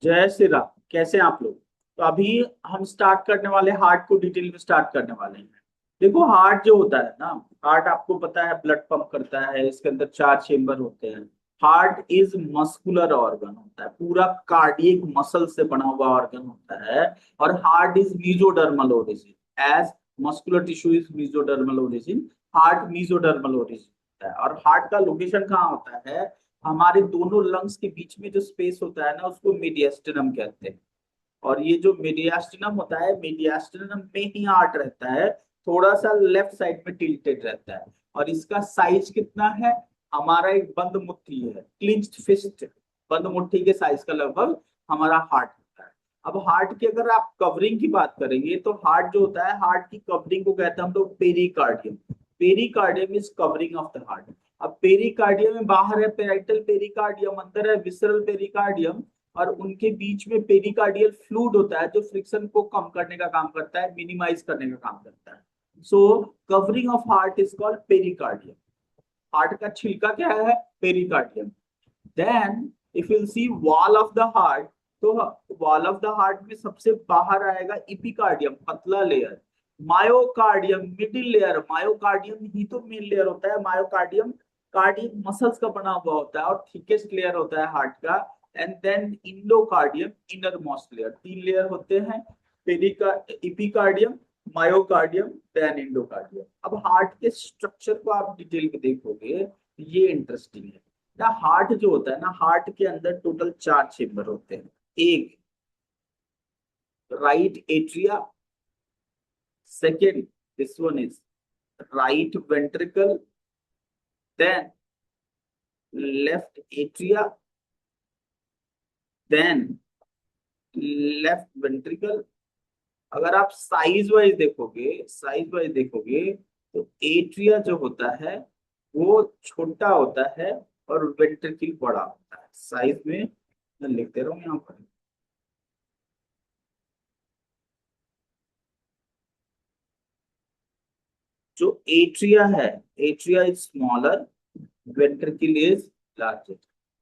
जय श्री राम। कैसे हैं आप लोग? तो अभी हम स्टार्ट करने वाले हार्ट को डिटेल में स्टार्ट करने वाले हैं। देखो, हार्ट जो होता है ना, हार्ट आपको पता है ब्लड पंप करता है, इसके अंदर चार चेम्बर होते हैं। हार्ट इज मस्कुलर ऑर्गन होता है, पूरा कार्डियक मसल से बना हुआ ऑर्गन होता है। और heart is mesodermal origin, as muscular tissue is mesodermal origin, heart mesodermal origin होता है। और हार्ट का लोकेशन कहाँ होता है? हमारे दोनों लंग्स के बीच में जो स्पेस होता है ना, उसको मीडियस्टिनम कहते हैं। और ये जो मीडियास्टिनम होता है, मीडियास्टिनम में ही हार्ट रहता है, थोड़ा सा लेफ्ट साइड में टिल्टेड रहता है। और इसका साइज कितना है? हमारा एक बंद मुट्ठी है, क्लिंच्ड फिस्ट, बंद मुट्ठी के साइज का लगभग हमारा हार्ट होता है। अब हार्ट की अगर आप कवरिंग की बात करेंगे तो हार्ट जो होता है, हार्ट की कवरिंग को कहते हैं हम लोग pericardium. Pericardium is covering of the heart. अब पेरिकार्डियम में बाहर है पेराइटल पेरिकार्डियम, अंदर है विसरल पेरिकार्डियम। और उनके बीच में पेरिकार्डियल फ्लूइड होता है जो फ्रिक्शन को कम करने का काम करता है, मिनिमाइज करने का काम करता है। So covering of heart is called pericardium. Heart का छिलका क्या है? Pericardium. Then if you see wall of the heart, तो वॉल ऑफ द हार्ट में सबसे बाहर आएगा इपिकार्डियम, पतला layer. Myocardium middle layer, myocardium ही तो मेन लेयर होता है। मायोकार्डियम कार्डियक मसल्स का बना हुआ होता है और थिकेस्ट लेयर होता है हार्ट का। And then endocardium, inner most layer. तीन लेयर होते हैं, पेरिका इपिकार्डियम, मायोकार्डियम, देन इंडोकार्डियम। अब हार्ट के स्ट्रक्चर को आप डिटेल में देखोगे, ये इंटरेस्टिंग है ना। हार्ट जो होता है ना, हार्ट के अंदर टोटल चार चेम्बर होते हैं। एक right atria, second this one is right ventricle, then left atria, then left ventricle. अगर आप साइज वाइज देखोगे तो एट्रिया जो होता है वो छोटा होता है और वेंट्रिकल बड़ा होता है साइज में। मैं लिखते रहूं यहाँ पर। जो एट्रिया है, atria is smaller, ventricle is larger.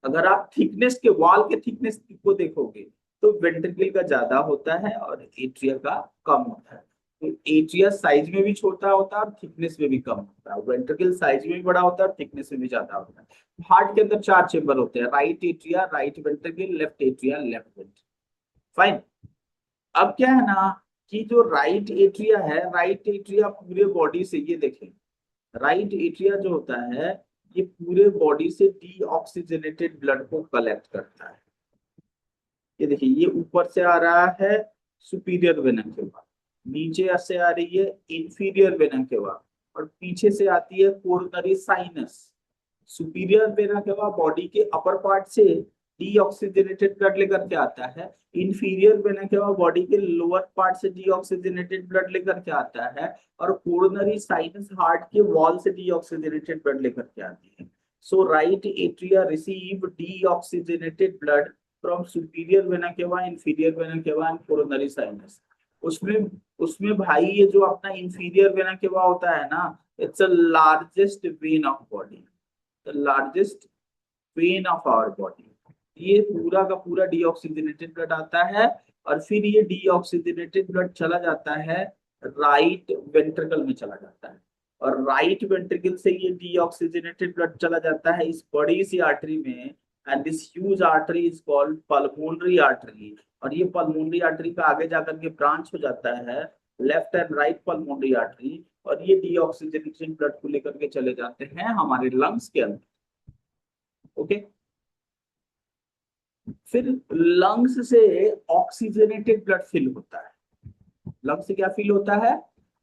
अगर आप थिकनेस के वॉल के थिकनेस को देखोगे तो वेंट्रिकल का ज्यादा होता है और एट्रिया का कम होता है। तो एट्रिया साइज में भी छोटा होता है और थिकनेस में भी कम होता है, वेंट्रिकल साइज में भी बड़ा होता है और थिकनेस में भी ज्यादा होता है। हार्ट के अंदर चार चेम्बर होते हैं, right atria, right ventricle, left atria, left ventricle. Fine. अब क्या है ना, कि जो राइट एट्रिया है, राइट एट्रिया पूरे बॉडी से, ये देखें, राइट एट्रिया जो होता है ये पूरे बॉडी से डीऑक्सीजनेटेड ब्लड को कलेक्ट करता है। ये देखिए, ये ऊपर से आ रहा है सुपीरियर वेना केवा, नीचे से आ रही है इंफीरियर वेना केवा, और पीछे से आती है coronary sinus. Superior vena cava body के अपर पार्ट से डीऑक्सीजनेटेड ब्लड लेकर के आता है, इंफीरियर वेना केवा बॉडी के लोअर पार्ट से डीऑक्सीजनेटेड ब्लड लेकर के आता है, और कोरोनरी साइनस हार्ट के वॉल से डीऑक्सीजनेटेड ब्लड लेकर के आती है। So right atria receive deoxygenated blood from superior vena cava, inferior vena cava and coronary sinus. उसमें उसमें भाई ये जो अपना इंफीरियर वेना केवा होता है ना, it's a largest vein of body, the largest vein of our body. ये पूरा का पूरा डीऑक्सीजनेटेड ब्लड आता है, और फिर ये डीऑक्सीजनेटेड ब्लड चला जाता है राइट वेंट्रिकल में चला जाता है। और राइट वेंट्रिकल से ये डीऑक्सीजनेटेड ब्लड चला जाता है इस बड़ी सी आर्टरी में, and this huge artery is called pulmonary artery. और ये पल्मोनरी आर्टरी का आगे जाकर के ब्रांच हो जाता है left and right pulmonary artery, और ये डीऑक्सीजनेटेड ब्लड को लेकर के चले जाते हैं हमारे लंग्स के अंदर। ओके। फिर लंग्स से ऑक्सीजनेटेड ब्लड फिल होता है। लंग्स से क्या फिल होता है?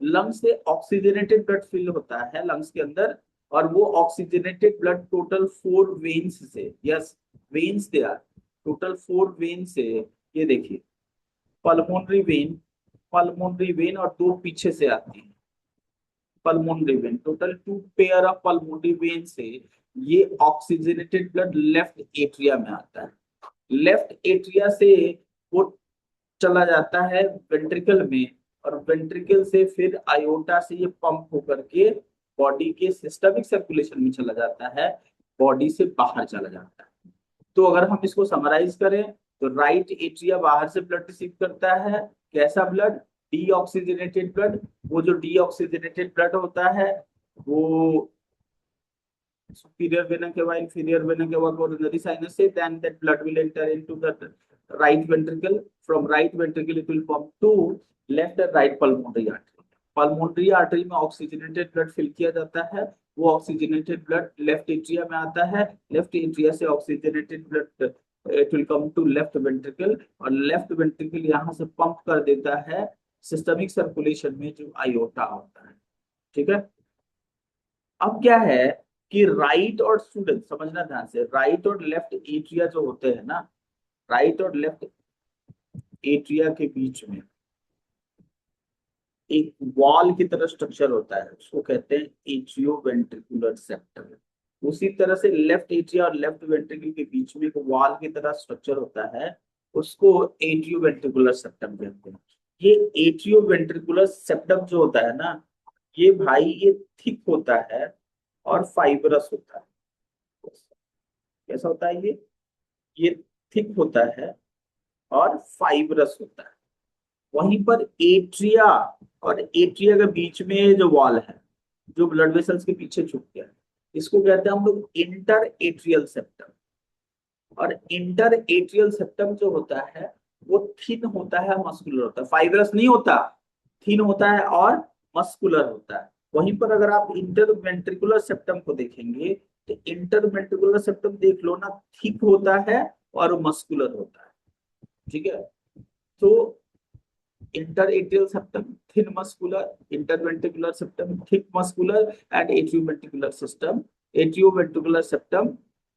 लंग्स से ऑक्सीजनेटेड ब्लड फिल होता है लंग्स के अंदर। और वो ऑक्सीजनेटेड ब्लड टोटल 4 वेन्स से, yes, veins they are, total 4 vein से। ये देखिए, पल्मोनरी वेन, पल्मोनरी वेन, और दो पीछे से आती है pulmonary vein, total 2 pair of pulmonary vein से ये ऑक्सीजनेटेड ब्लड लेफ्ट एट्रिया में आता है। लेफ्ट एट्रिया से वो चला जाता है वेंट्रिकल में, और वेंट्रिकल से फिर आयोटा से ये पंप होकर के बॉडी के सिस्टमिक सर्कुलेशन में चला जाता है, बॉडी से बाहर चला जाता है। तो अगर हम इसको समराइज करें तो राइट एट्रिया बाहर से ब्लड रिसीव करता है, कैसा ब्लड, डीऑक्सीजनेटेड ब्लड। वो जो डीऑक्सीजनेटेड ब्लड होता है वो superior vena cava, inferior vena cava, coronary sinus से, then that blood will enter into the right ventricle. From right ventricle it will pump to left and right pulmonary artery. Pulmonary artery में oxygenated blood fill किया जाता है, वो oxygenated blood left atria में आता है, left atria से oxygenated blood it will come to left ventricle, और left ventricle यहाँ से पंप कर देता है सिस्टमिक सर्कुलेशन में जो आयोटा होता है। ठीक है, अब क्या है कि राइट और स्टूडेंट समझना ध्यान से, राइट और लेफ्ट एट्रिया जो होते हैं ना, राइट और लेफ्ट एट्रिया के बीच में एक वॉल की तरह स्ट्रक्चर होता है, उसको कहते हैं एट्रियो वेंट्रिकुलर सेप्टम। उसी तरह से लेफ्ट एट्रिया और लेफ्ट वेंट्रिकल के बीच में एक वॉल की तरह स्ट्रक्चर होता है, उसको एट्रियो वेंट्रिकुलर सेप्टम कहते हैं। ये एट्रियो वेंट्रिकुलर सेप्टम जो होता है ना, ये भाई ये थिक होता है और फाइबरस होता है। कैसा होता है ये थिक होता है और फाइबरस होता है। वहीं पर एट्रिया और एट्रिया के बीच में जो वॉल है, जो ब्लड वेसल्स के पीछे छुप गया है, इसको कहते हैं हम लोग इंटर एट्रियल सेप्टम। और इंटर एट्रियल सेप्टम जो होता है वो थिन होता है, मस्कुलर होता है, फाइबरस नहीं होता, थिन होता है और मस्कुलर होता है। वहीं पर अगर आप इंटरवेंट्रिकुलर सेप्टम को देखेंगे तो इंटरवेंट्रिकुलर सेप्टम देख लो ना, थिक होता है और मस्कुलर होता है। ठीक है, तो interatrial septum thin muscular, interventricular septum thick muscular, and atrioventricular system atrioventricular septum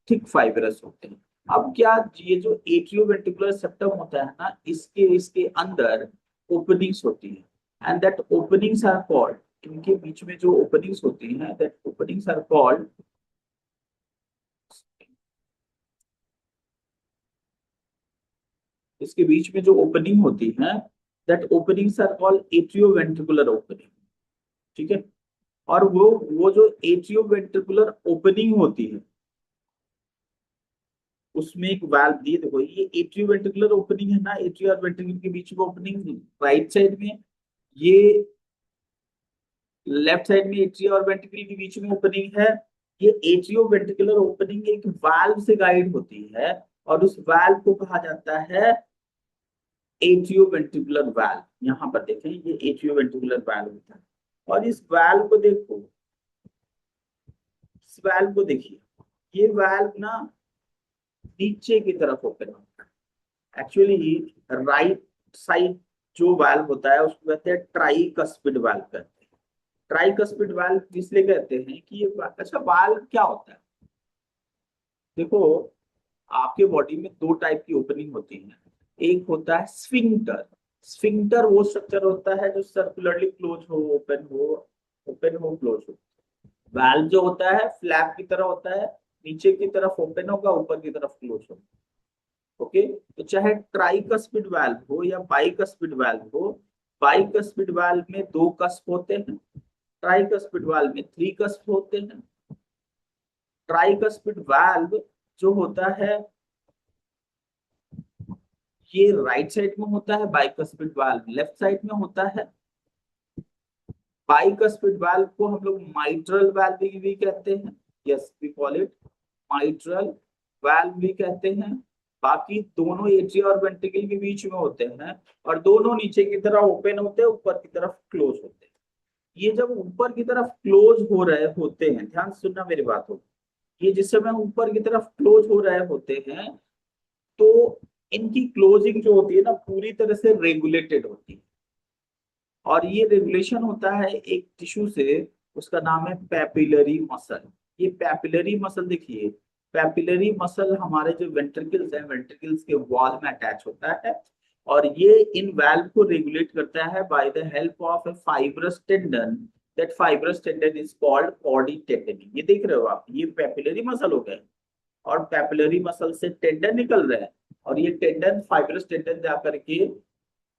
thick fibrous होते हैं। अब क्या, ये जो एट्रियोवेंट्रिकुलर सेप्टम होता है ना, इसके अंदर ओपनिंग्स होती है, and that openings are called, इनके बीच में जो ओपनिंग्स होती हैं दैट ओपनिंग्स आर कॉल्ड, इसके बीच में जो ओपनिंग होती है that openings are called atrioventricular opening. ठीक है, और वो जो एट्रियोवेंट्रिकुलर ओपनिंग होती है उसमें एक वाल्व दिए, देखो ये एट्रियोवेंट्रिकुलर ओपनिंग है ना, एट्रियो और वेंट्रिकल के बीच में ओपनिंग राइट साइड में, ये लेफ्ट साइड में एट्रिया और वेंट्रिकल के बीच में ओपनिंग है। ये एट्रियो वेंट्रिकुलर ओपनिंग एक वाल्व से गाइड होती है, और उस वाल्व को कहा जाता है एट्रियो वेंट्रिकुलर वाल्व। यहाँ पर देखें ये एट्रियो वेंट्रिकुलर वाल्व होता है, और इस वाल्व को देखो, इस वाल्व को देखिए, ये वाल्व ना नीचे की तरफ ओपन होता है। एक्चुअली राइट साइड जो वाल्व होता है उसको कहते हैं ट्राइकस्पिड वाल्व कहते हैं। ट्राइकस्पिड वाल्व इसलिए कहते हैं कि ये, अच्छा वाल्व क्या होता है, देखो आपके बॉडी में दो टाइप की ओपनिंग होती है। एक होता है स्फिंक्टर। स्फिंक्टर वो स्ट्रक्चर होता है जो सर्कुलरली क्लोज हो, ओपन हो, ओपन हो, क्लोज हो। वाल्व जो होता है फ्लैप की तरह होता है, नीचे की तरफ ओपन होगा, ऊपर की तरफ क्लोज होगा। ओके, तो चाहे ट्राइकस्पिड वाल्व हो या बाइकस्पिड वाल्व हो, बाइकस्पिड वाल्व में दो कस्प होते हैं, ट्राइकस्पिड वाल्व में 3 कस्प होते हैं। ट्राइकस्पिड वाल्व जो होता है ये राइट साइड में होता है, बाइकस्पिड वाल्व लेफ्ट साइड में होता है। बाइकस्पिड वाल्व को हम लोग माइट्रल वाल्व भी कहते हैं, yes we call it mitral valve भी कहते हैं। बाकी दोनों एट्रिया और वेंट्रिकल के बीच में होते हैं, और दोनों नीचे की तरफ ओपन होते हैं, ऊपर की तरफ क्लोज होते हैं। ये जब ऊपर की तरफ क्लोज हो रहे होते हैं, ध्यान से सुनना मेरी बात हो, ये जिस समय ऊपर की तरफ क्लोज हो रहे होते हैं तो इनकी क्लोजिंग जो होती है ना पूरी तरह से रेगुलेटेड होती है, और ये रेगुलेशन होता है एक टिश्यू से, उसका नाम है पैपिलरी मसल। ये पैपिलरी मसल देखिए, पैपिलरी मसल हमारे जो वेंट्रिकल्स हैं, वेंट्रिकल्स के वॉल में अटैच होता है, और ये इन वाल्व को रेगुलेट करता है by the help of a fibrous tendon. That fibrous tendon is called chordae tendon. ये देख रहे हो आप, ये पैपिलरी मसल हो गए, और पैपिलरी मसल से टेंडन निकल रहे हैं, और ये टेंडन फाइब्रस टेंडन जाकर के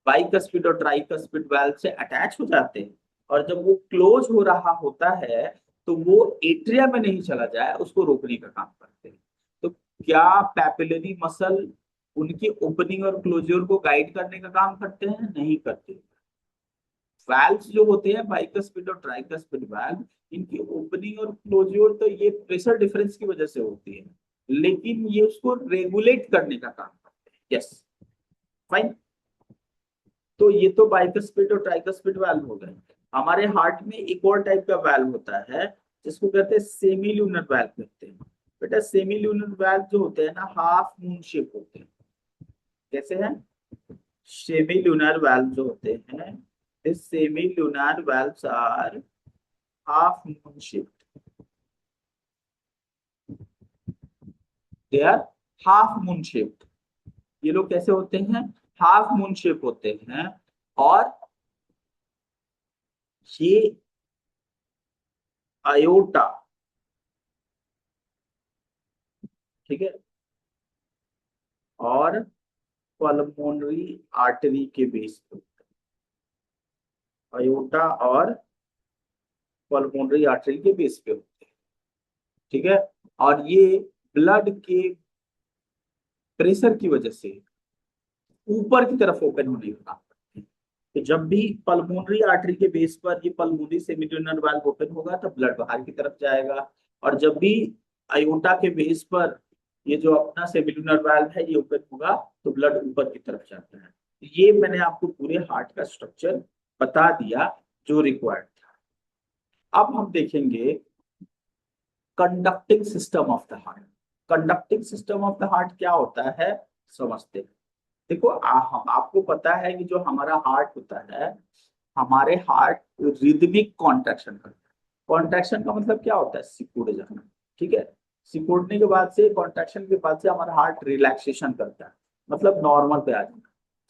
बाइकस्पिड और ट्राइकस्पिड वाल्व से अटैच हो जाते हैं, और जब वो क्लोज हो रहा होता है तो वो एट्रिया में नहीं चला जाए उसको रोकने का काम करते हैं। तो क्या पैपिलरी मसल उनकी ओपनिंग और क्लोजर को गाइड करने का काम करते हैं? नहीं करते। वैल्व्स जो होते हैं बाइकस्पिड और ट्राइकस्पिड वाल्व, इनकी ओपनिंग और क्लोजर तो ये प्रेशर डिफरेंस की वजह से होती है, लेकिन ये उसको रेगुलेट करने का काम करते हैं। Yes, fine. तो ये तो बाइकस्पिड और ट्राइकस्पिड वाल्व हो गए। हमारे हार्ट में एक और टाइप का वाल्व होता है जिसको कहते हैं सेमी ल्यूनर वाल्व कहते हैं। बेटा सेमी ल्यूनर वाल्व जो होते हैं ना, हाफ मून शेप होते हैं। कैसे हैं? सेमी ल्यूनर वाल्व जो होते हैं, this semi lunar valves are half moon shape. They are half moon shape. ये लोग कैसे होते हैं? हाफ मून शेप होते हैं। और ये आयोटा, ठीक है, और पल्मोनरी आर्टरी के बेस पे, आयोटा और पल्मोनरी आर्टरी के बेस पे होते हैं। ठीक है। और ये ब्लड के प्रेशर की वजह से ऊपर की तरफ ओपन होने का काम करते हैं। तो जब भी पल्मोनरी आर्टरी के बेस पर ये पल्मोनरी सेमील्यूनर वाल्व ओपन होगा तो ब्लड बाहर की तरफ जाएगा। और जब भी आयोटा के बेस पर ये जो अपना सेमील्यूनर वाल्व है ये ओपन होगा तो ब्लड ऊपर की तरफ जाता है। ये मैंने आपको पूरे हार्ट का स्ट्रक्चर बता दिया जो रिक्वायर्ड था। अब हम देखेंगे conducting system of the heart. Conducting system of the heart क्या होता है, समझते हैं। देखो आपको पता है कि जो हमारा हार्ट होता है, हमारे हार्ट रिदमिक कॉन्ट्रैक्शन करता है। कॉन्ट्रैक्शन का मतलब क्या होता है? सिकुड़ जाना। ठीक है। सिकुड़ने के बाद से, कॉन्ट्रैक्शन के बाद से हमारा हार्ट रिलैक्सेशन करता है, मतलब नॉर्मल पे आ जाना।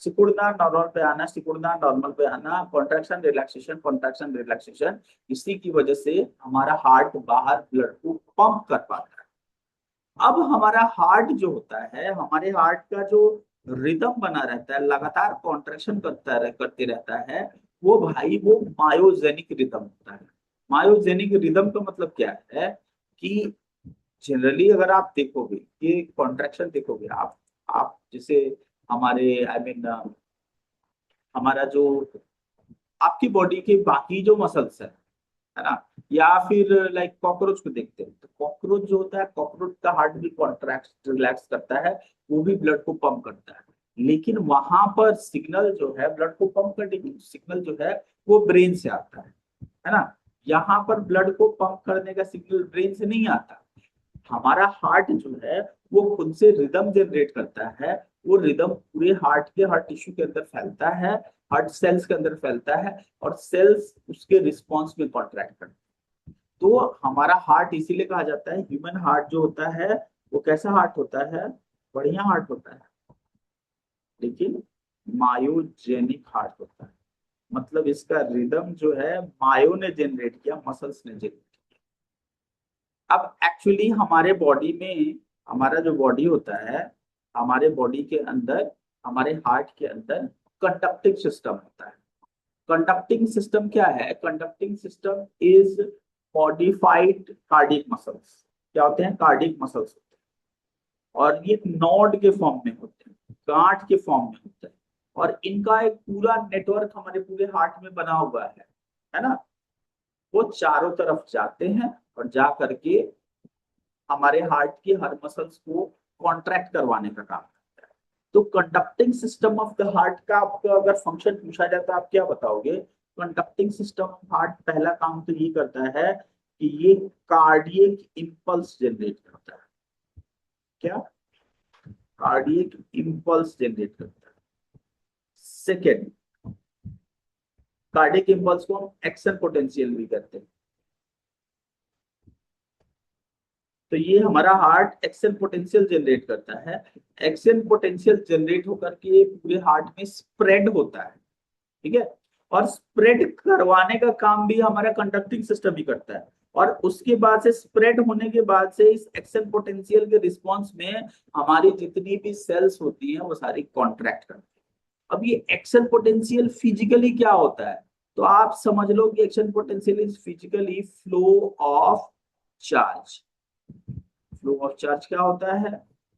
सिकुड़ना, नॉर्मल पे आना, सिकुड़ना, नॉर्मल पे आना, कॉन्ट्रैक्शन रिलैक्सेशन, कॉन्ट्रैक्शन रिलैक्सेशन। इसी की वजह से हमारा हार्ट बाहर ब्लड को पंप कर पाता है। अब हमारा हार्ट जो होता है, हमारे हार्ट का जो रिदम बना रहता है, लगातार कॉन्ट्रैक्शन करते रहता है, वो भाई वो मायोजेनिक रिदम होता है। मायोजेनिक रिदम का मतलब क्या है कि जनरली अगर आप देखोगे, ये कॉन्ट्रैक्शन देखोगे आप जैसे हमारे आई मीन हमारा जो आपकी बॉडी के बाकी जो मसल्स है ना, या फिर लाइक कॉकरोच को देखते हैं, तो कॉकरोच जो होता है, कॉकरोच का हार्ट भी कॉन्ट्रैक्ट रिलैक्स करता है, वो भी ब्लड को पंप करता है। लेकिन वहां पर सिग्नल जो है ब्लड को पंप करने की, सिग्नल जो है वो ब्रेन से आता है ना। यहाँ पर ब्लड को पंप करने का सिग्नल ब्रेन से नहीं आता। हमारा हार्ट जो है वो खुद से रिदम जनरेट करता है। वो रिदम पूरे हार्ट के हर टिश्यू के अंदर फैलता है, हार्ट सेल्स के अंदर फैलता है, और सेल्स उसके रिस्पॉन्स में कॉन्ट्रैक्ट करते हैं। तो हमारा हार्ट इसीलिए कहा जाता है, ह्यूमन हार्ट जो होता है वो कैसा हार्ट होता है? बढ़िया हार्ट होता है, लेकिन मायोजेनिक हार्ट होता है। मतलब इसका रिदम जो है मायो ने जनरेट किया, मसल्स ने जनरेट। अब एक्चुअली हमारे बॉडी में, हमारा जो बॉडी होता है, हमारे बॉडी के अंदर, हमारे हार्ट के अंदर कंडक्टिंग सिस्टम होता है। कंडक्टिंग सिस्टम क्या है? Conducting system is modified cardiac muscles. क्या होते हैं? कार्डियक मसल्स होते हैं। और ये नॉड के फॉर्म में होते हैं, गांठ के फॉर्म में होते हैं। और इनका एक पूरा नेटवर्क हमारे पूरे हार्ट में बना हुआ है ना। वो चारों तरफ जाते हैं और जा करके हमारे हार्ट की हर मसल्स को कॉन्ट्रैक्ट करवाने का काम करता है। तो conducting system of the heart का आपको अगर फंक्शन पूछा जाए तो आप क्या बताओगे? कंडक्टिंग सिस्टम ऑफ हार्ट पहला काम तो ये करता है कि ये कार्डियक इंपल्स जनरेट करता है। क्या? कार्डियक इंपल्स जनरेट करता है। सेकेंड, कार्डियक इंपल्स को हम एक्शन पोटेंशियल भी कहते हैं। तो ये हमारा हार्ट एक्शन पोटेंशियल जनरेट करता है। एक्शन पोटेंशियल जनरेट होकर के पूरे हार्ट में स्प्रेड होता है। ठीक है। और स्प्रेड करवाने का काम भी हमारा कंडक्टिंग सिस्टम ही करता है। और उसके बाद से, स्प्रेड होने के बाद से, इस एक्शन पोटेंशियल के रिस्पॉन्स में हमारी जितनी भी सेल्स होती हैं वो सारी कॉन्ट्रैक्ट करती है। अब ये एक्शन पोटेंशियल फिजिकली क्या होता है? तो आप समझ लो कि action potential is physically flow of charge. Flow of charge क्या होता है?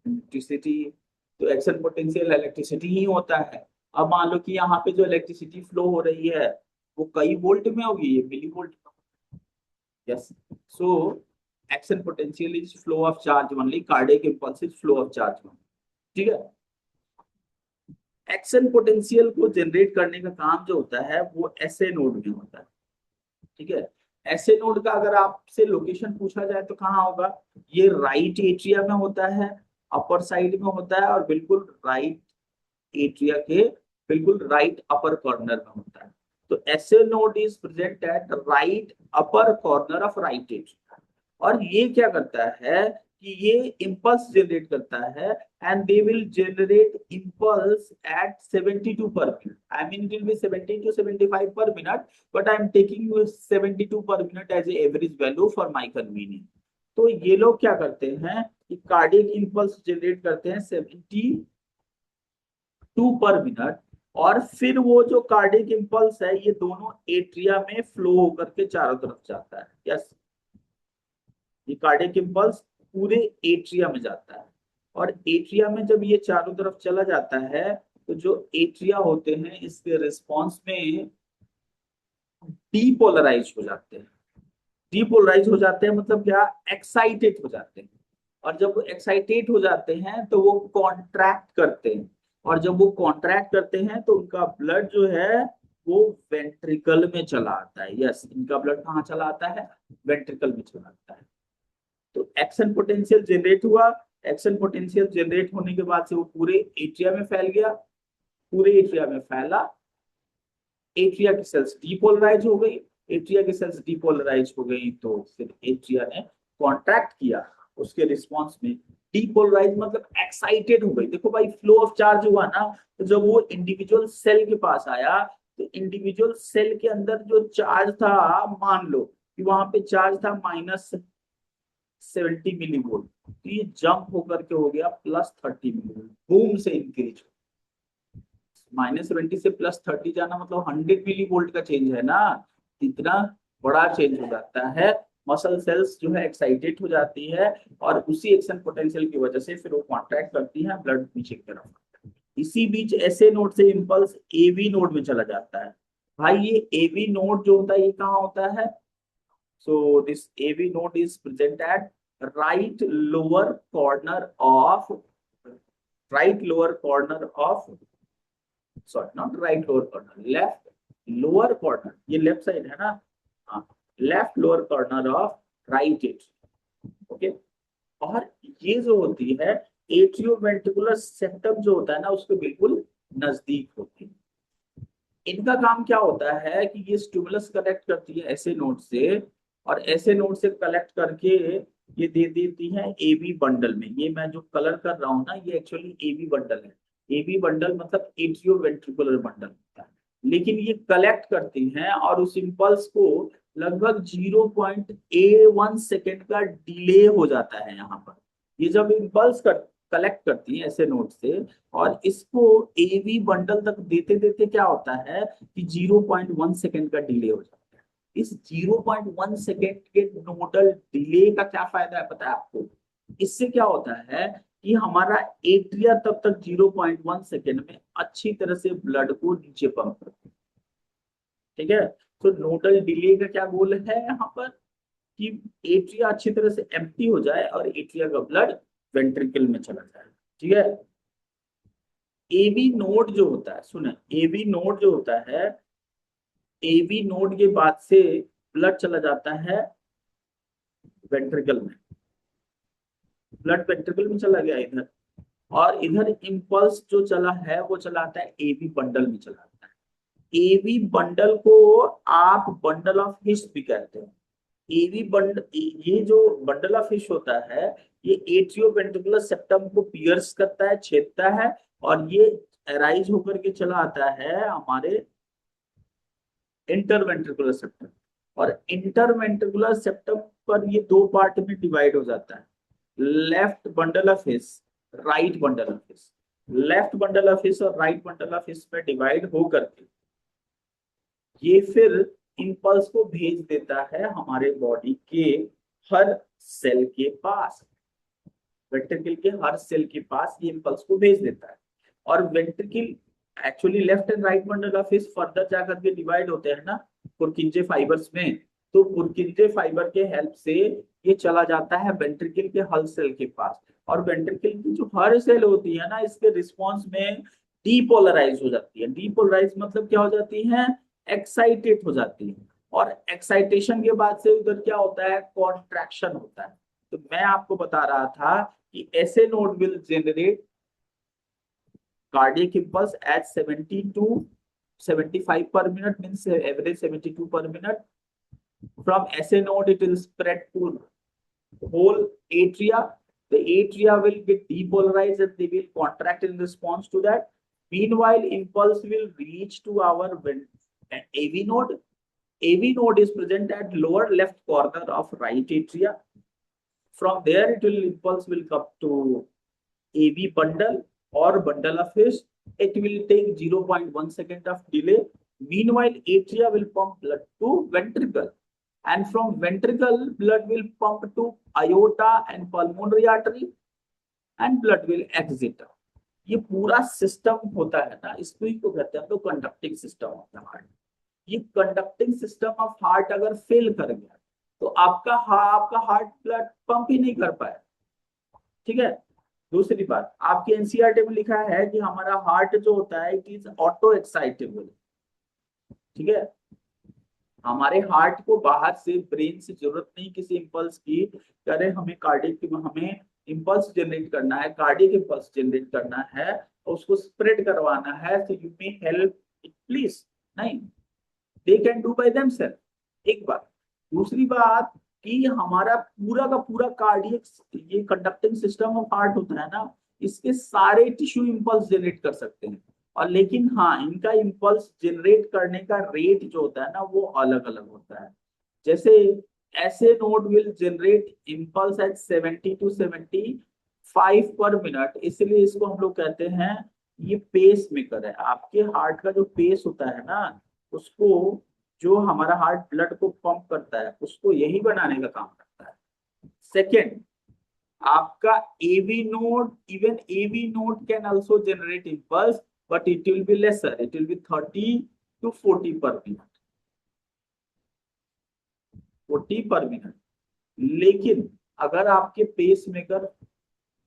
इलेक्ट्रिसिटी तो एक्शन पोटेंशियल इलेक्ट्रिसिटी ही होता है। अब मान लो कि यहाँ पे जो इलेक्ट्रिसिटी फ्लो हो रही है वो कई वोल्ट में होगी, ये मिली वोल्ट में। Yes, so action potential is flow of charge only, cardiac impulse is flow of charge only. ठीक है। एक्शन पोटेंशियल को जनरेट करने का काम जो होता है वो एसए नोड में होता है। ठीक है। एसए नोड का अगर आपसे लोकेशन पूछा जाए तो कहाँ होगा? ये राइट एट्रिया में होता है, अपर साइड में होता है, और बिल्कुल राइट एट्रिया के बिल्कुल राइट अपर कॉर्नर में होता है। तो SA node is present at right upper corner of right atria. और ये क्या करता है कि ये इम्पल्स जनरेट करता है, and they will generate impulse at 72 per minute. I mean it will be 70 to 75 per minute, but I am taking 72 per minute as average value for my convenience. तो ये लोग क्या करते हैं कि कार्डियक इम्पल्स जनरेट करते हैं 72 per minute, और फिर वो जो कार्डियक इम्पल्स है ये दोनों एट्रिया में फ्लो होकर के चारों तरफ जाता है। यस, ये कार्डियक इम्पल्स पूरे एट्रिया में जाता है, और एट्रिया में जब ये चारों तरफ चला जाता है तो जो एट्रिया होते हैं इसके रिस्पॉन्स में डीपोलराइज हो जाते हैं। डीपोलराइज हो जाते हैं मतलब क्या? एक्साइटेड हो जाते हैं। और जब वो एक्साइटेड हो जाते हैं तो वो कॉन्ट्रैक्ट करते हैं, और जब वो कॉन्ट्रैक्ट करते हैं तो उनका ब्लड जो है वो वेंट्रिकल में चला आता है। यस, इनका ब्लड कहाँ चला आता है? वेंट्रिकल में चला आता है। तो एक्शन पोटेंशियल जनरेट हुआ। एक्शन पोटेंशियल जनरेट होने के बाद से वो पूरे एट्रिया में फैल गया। पूरे एट्रिया में फैला, एट्रिया की सेल्स डीपोलराइज हो गई। एट्रिया की सेल्स डीपोलराइज हो गई तो फिर एट्रिया ने कॉन्ट्रैक्ट किया, उसके रिस्पॉन्स में डीपोलराइज मतलब एक्साइटेड हो गई। देखो भाई, फ्लो ऑफ चार्ज हुआ ना, तो जब वो इंडिविजुअल सेल के पास आया तो इंडिविजुअल सेल के अंदर जो चार्ज था, मान लो कि वहां पे चार्ज था -70 मिली वोल्ट, तो ये जंप होकर के हो गया +30 मिली वोल्ट, बूम से इंक्रीज। -70 से +30 जाना मतलब 100 मिली वोल्ट का चेंज है ना, इतना बड़ा चेंज हो जाता है। मसल सेल्स जो है एक्साइटेड हो जाती है, और उसी एक्शन पोटेंशियल की वजह से फिर वो कॉन्ट्रैक्ट करती है, ब्लड पीछे की तरफ। इसी बीच एसए नोड से इंपल्स एवी नोड में चला जाता है। भाई ये एवी नोड जो होता है ये कहाँ होता है? So this AV node is present at right lower corner of right lower corner of sorry, not right lower corner, left lower corner, ये लेफ्ट साइड है ना, हाँ, left lower corner of right atrium. Okay. और ये जो होती है atrioventricular septum जो होता है ना उसके बिल्कुल नजदीक होती है। इनका काम क्या होता है कि ये स्टिमुलस कलेक्ट करती है ऐसे नोड से, और ऐसे नोड से कलेक्ट करके ये दे देती है एबी बंडल में। ये मैं जो कलर कर रहा हूँ ना ये एक्चुअली एबी बंडल है। एबी बंडल मतलब एट्रियो वेंट्रिकुलर बंडल होता है। लेकिन ये कलेक्ट करती हैं और उस इम्पल्स को लगभग 0.A1 सेकेंड का डिले हो जाता है यहाँ पर। ये जब इम्पल्स कलेक्ट करती है ऐसे नोड से, और इसको एवी बंडल तक देते देते क्या होता है कि 0.1 सेकेंड का डिले हो जाता है। इस 0.1 सेकेंड के नोडल डिले का क्या फायदा है पता है आपको? इससे क्या होता है कि हमारा एट्रिया तब तक 0.1 सेकेंड में अच्छी तरह से ब्लड को नीचे पंप करते हैं। ठीक है। तो नोडल डिले का क्या गोल है यहाँ पर कि एट्रिया अच्छी तरह से एम्प्टी हो जाए और एट्रिया का ब्लड वेंट्रिकल में चला जाए। ठीक है। एवी नोड जो होता है, सुने, एवी नोड जो होता है, एवी नोड के बाद से ब्लड चला जाता है वेंट्रिकल में। ब्लड वेंट्रिकल में चला गया इधर, और इधर इम्पल्स जो चला है वो चलाता है एवी बंडल में चलाता है। एवी बंडल को आप बंडल ऑफ हिस्ट भी कहते हैं। एवी बंडल, ये जो बंडल ऑफ हिस्ट होता है ये एट्रियो वेंट्रिकुलर सेप्टम को पियर्स करता है, छेदता है, और ये अराइज होकर के चला आता है हमारे इंटरवेंट्रिकुलर सेप्टम। और इंटरवेंट्रिकुलर सेप्टम पर ये दो पार्ट में डिवाइड हो जाता है, left bundle of his, right bundle of his. Left bundle of his और राइट बंडल ऑफ हिस में डिवाइड हो करके ये फिर इम्पल्स को भेज देता है हमारे बॉडी के हर सेल के पास। वेंट्रिकल के हर सेल के पास ये इम्पल्स को भेज देता है। और ventricle actually left and right bundle of his further जाकर के डिवाइड होते हैं ना पुरकिंजे फाइबर्स में। तो पुरकिंजे फाइबर के हेल्प से ये चला जाता है वेंट्रिकल के हर सेल के पास। और वेंट्रिकल की जो हर सेल होती है ना, इसके रिस्पॉन्स में डीपोलराइज हो जाती है। डीपोलराइज मतलब क्या हो जाती है? एक्साइटेड हो जाती है। और एक्साइटेशन के बाद से उधर क्या होता है? कॉन्ट्रैक्शन होता है। तो मैं आपको बता रहा था कि ऐसे node will generate cardiac impulse at 70 to 75 per minute, means average 72 per minute. From SA node it will spread to whole atria. The atria will get depolarized and they will contract in response to that. Meanwhile, impulse will reach to our AV node. AV node is present at lower left corner of right atria. From there, it will impulse will come to AV bundle or bundle of His. It will take 0.1 second of delay. Meanwhile, atria will pump blood to ventricle, and from ventricle, blood will pump to aorta and pulmonary artery, and blood will exit. ये पूरा system होता है ना, इसको ही तो कहते हैं तो conducting system of the heart. ये कंडक्टिंग सिस्टम ऑफ हार्ट अगर फेल कर गया तो आपका हार्ट ब्लड पंप ही नहीं कर पाए। ठीक है। दूसरी बात, आपके एनसीईआरटी में लिखा है कि हमारा हार्ट जो होता है इट इज ऑटो एक्साइटेबल। ठीक है। हमारे हार्ट को बाहर से ब्रेन से जरूरत नहीं किसी इम्पल्स की, करे हमें कार्डियक हमें इम्पल्स जनरेट करना है, कार्डियक इम्पल्स जनरेट करना है और उसको स्प्रेड करवाना है, तो you may help it please. नहीं, they can do by themselves. एक बात। दूसरी बात कि हमारा पूरा का पूरा कार्डियक ये कंडक्टिंग सिस्टम ऑफ हार्ट होता है ना, इसके सारे टिश्यू इम्पल्स जनरेट कर सकते हैं। और लेकिन हाँ, इनका इम्पल्स जनरेट करने का रेट जो होता है ना वो अलग अलग होता है। जैसे ऐसे node will generate impulse at 70 to 75 per minute, इसलिए इसको हम लोग कहते हैं ये पेस मेकर है। आपके हार्ट का जो पेस होता है ना, उसको, जो हमारा हार्ट ब्लड को पंप करता है, उसको यही बनाने का काम करता है। सेकेंड, आपका AV node, even AV node can also generate impulse, but it will be lesser, it will be 30 to 40 पर मिनट, 40 पर मिनट। लेकिन अगर आपके पेस मेकर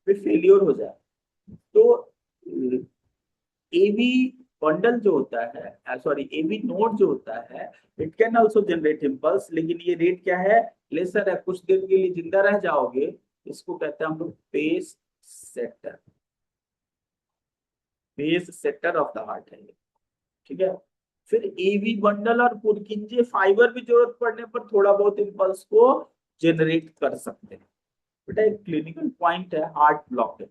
पे फेलियर हो जाए तो एवी बंडल जो होता है, सॉरी एवी नोड जो होता है, it can also generate impulse, लेकिन ये रेट क्या है? लेसर है। कुछ देर के लिए जिंदा रह जाओगे, इसको कहते हैं हम लोग pace setter. Pace setter of the heart है ये। ठीक है। फिर एवी बंडल और पुरकिंजे फाइबर भी जरूरत पड़ने पर थोड़ा बहुत इम्पल्स को जनरेट कर सकते हैं। बेटा एक क्लिनिकल पॉइंट है हार्ट ब्लॉकेज।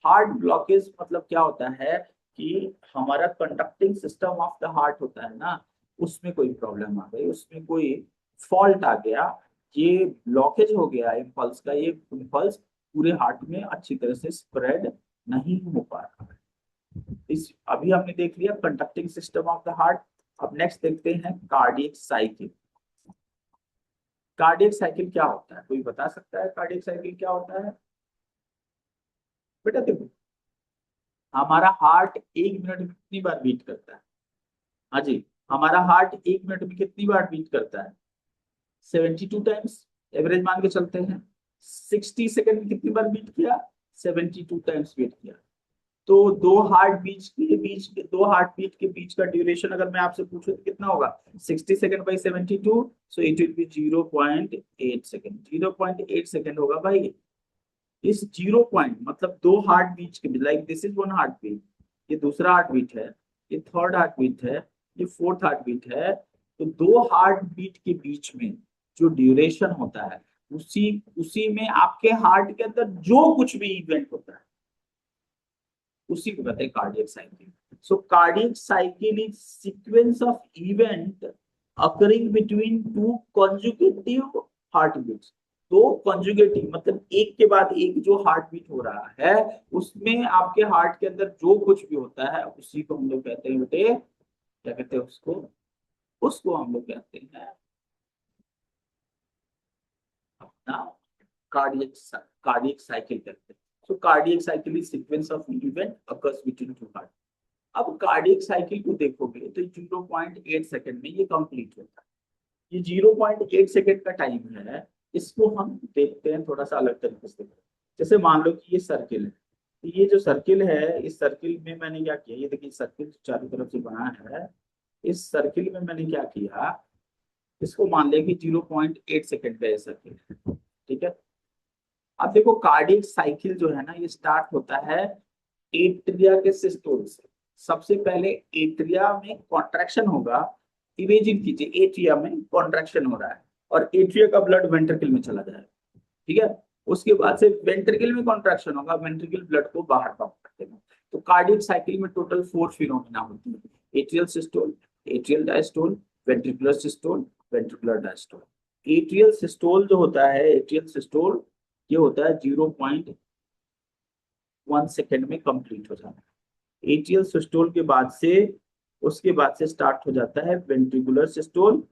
हार्ट ब्लॉकेज मतलब क्या होता है कि हमारा conducting system of the heart होता है ना, उसमें कोई प्रॉब्लम आ गई, उसमें कोई फॉल्ट आ गया, ये ब्लॉकेज हो गया इम्पल्स का, ये इम्पल्स पूरे हार्ट में अच्छी तरह से स्प्रेड नहीं हो पा रहा है। इस अभी हमने देख लिया conducting system of the heart. अब नेक्स्ट देखते हैं कार्डियक साइकिल। कार्डियक साइकिल क्या होता है? कोई बता सकता है कार्डियक साइकिल क्या होता है? बेटा देखो, हमारा हार्ट 1 मिनट में कितनी बार बीट करता है? हाँ जी, हमारा हार्ट 1 मिनट में कितनी बार बीट करता है? 72 टाइम्स एवरेज मान के चलते हैं। 60 सेकंड में कितनी बार बीट किया? 72 टाइम्स बीट किया। तो दो हार्ट बीट के बीच का ड्यूरेशन अगर मैं आपसे पूछूं तो कितना होगा? 60 second by 72, so it will be 0.8 second. 0.8 second होगा भाई। इस 0 पॉइंट मतलब दो हार्ट बीट के, like this is one heart beat, ये दूसरा हार्ट बीट है, ये थर्ड हार्ट बीट है, ये फोर्थ हार्ट बीट है। तो दो हार्ट बीट के बीच में जो ड्यूरेशन होता है, उसी उसी में आपके हार्ट के अंदर जो कुछ भी इवेंट होता है उसी को कहते हैं cardiac cycle. So cardiac cycle is sequence of event occurring between two consecutive heart beats. तो कंजुगेटिव मतलब एक के बाद एक जो हार्ट बीट हो रहा है, उसमें आपके हार्ट के अंदर जो कुछ भी होता है उसी को हम लोग कहते हैं बेटे, क्या कहते हैं उसको? उसको हम लोग कहते हैं अपना कार्डियक साइकिल कहते हैं। So cardiac cycle is sequence of event occurs between two heart. अब कार्डियक साइकिल को देखोगे तो 0.8 सेकंड में ये कंप्लीट होता है। ये 0.8 सेकंड का टाइम है, इसको हम देखते हैं थोड़ा सा अलग तरीके से। जैसे मान लो कि ये सर्किल है, तो ये जो सर्किल है, इस सर्किल में मैंने क्या किया, ये देखिए सर्किल चारों तरफ से बना है, इस सर्किल में मैंने क्या किया, इसको मान लिया कि 0.8 सेकंड का ये सर्किल है, ठीक है। अब देखो कार्डियक साइकिल जो है ना, ये स्टार्ट होता है एट्रिया के सिस्टोल से। सबसे पहले एट्रिया में कॉन्ट्रैक्शन होगा, इमेजिन कीजिए एट्रिया में कॉन्ट्रैक्शन हो रहा है और एट्रिया का ब्लड वेंट्रिकल में चला जाएगा, ठीक है। उसके बाद से वेंट्रिकल में कॉन्ट्रैक्शन होगा, वेंट्रिकल ब्लड को बाहर पंप कर देगा। तो कार्डियक साइकिल में टोटल 4 फिनोमेना होती है, atrial systole, atrial diastole, ventricular systole, ventricular diastole. Atrial systole जो होता है, एट्रियल सिस्टोल ये होता है 0.1 सेकेंड में कंप्लीट हो जाता है। एट्रियल सिस्टोल के बाद से, उसके बाद से स्टार्ट हो जाता है ventricular systole,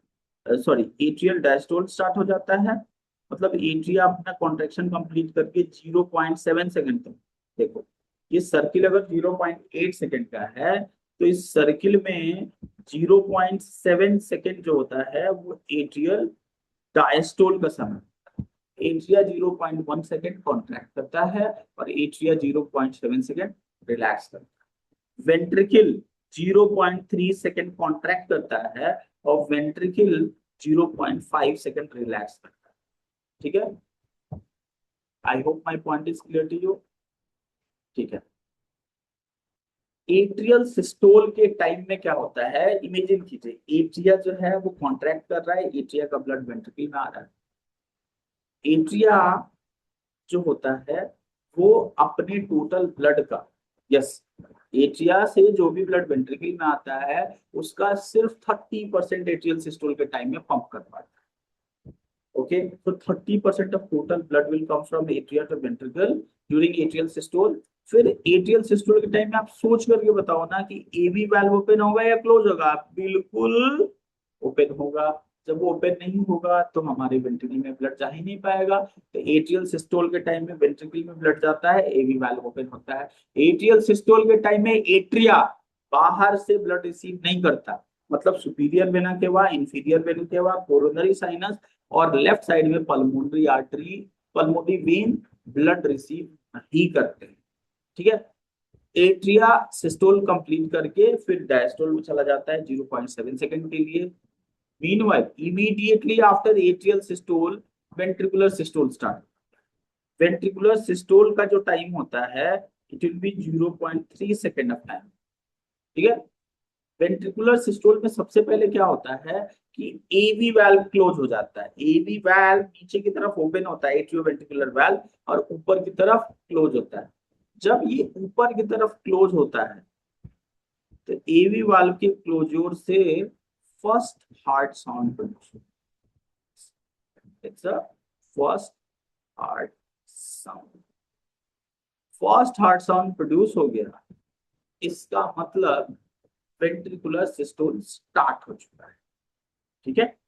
sorry atrial diastole start हो जाता है। मतलब एट्रिया अपना कॉन्ट्रैक्शन कंप्लीट करके 0.7 सेकंड तक, देखो ये सर्किल अगर 0.8 सेकंड का है तो इस सर्किल में 0.7 सेकंड जो होता है वो एट्रियल डायस्टोल का समय। एट्रिया 0.1 सेकंड कॉन्ट्रैक्ट करता है और एट्रिया 0.7 सेकंड रिलैक्स करता है। वेंट्रिकल 0.3 सेकंड कॉन्ट्रैक्ट करता है और वेंट्रिकल 0.5 सेकंड रिलैक्स करता है, ठीक है। I hope my point is clear to you, ठीक है। एट्रियल सिस्टोल के टाइम में क्या होता है, इमेजिन कीजिए एट्रिया जो है वो कॉन्ट्रैक्ट कर रहा है, एट्रिया का ब्लड वेंट्रिकल में आ रहा है। एट्रिया जो होता है वो अपने टोटल ब्लड का, यस, एट्रिया से जो भी ब्लड वेंट्रिकल में आता है उसका सिर्फ 30% एट्रियल सिस्टोल के टाइम में पंप कर पाता है। ओके, तो 30% of total blood will come from atria to ventricle during atrial systole. फिर एट्रियल सिस्टोल के टाइम में आप सोच करके बताओ ना कि एवी वाल्व ओपन होगा या क्लोज होगा? बिल्कुल ओपन होगा। जब वो ओपन नहीं होगा तो हमारे वेंट्रिकल में ब्लड जा ही नहीं पाएगा। तो एट्रियल सिस्टोल के टाइम में वेंट्रिकल में ब्लड जाता है, एवी वाल्व ओपन होता है। एट्रियल सिस्टोल के टाइम में एट्रिया बाहर से ब्लड रिसीव नहीं करता, मतलब superior vena cava, inferior vena केवा, कोरोनरी साइनस और लेफ्ट साइड में pulmonary artery, pulmonary vein blood receive नहीं करते, ठीक है। एट्रिया सिस्टोल कंप्लीट करके फिर डायस्टोल में चला जाता है 0.7 सेकंड के लिए। Meanwhile, immediately after atrial systole, ventricular systole start. Ventricular systole का जो टाइम होता है, it will be 0.3 second of time, ठीक है। वेंट्रिकुलर सिस्टोल में सबसे पहले क्या होता है कि एवी वाल्व क्लोज हो जाता है। एवी वाल्व नीचे की तरफ ओपन होता है, एट्रियोवेंट्रिकुलर वाल्व, और ऊपर की तरफ क्लोज होता है। जब ये ऊपर की तरफ क्लोज होता है तो एवी वाल्व के क्लोजर से first heart sound production. It's a first heart sound. First heart sound produce हो गया, इसका मतलब वेंट्रिकुलर सिस्टोल स्टार्ट हो चुका है, ठीक है।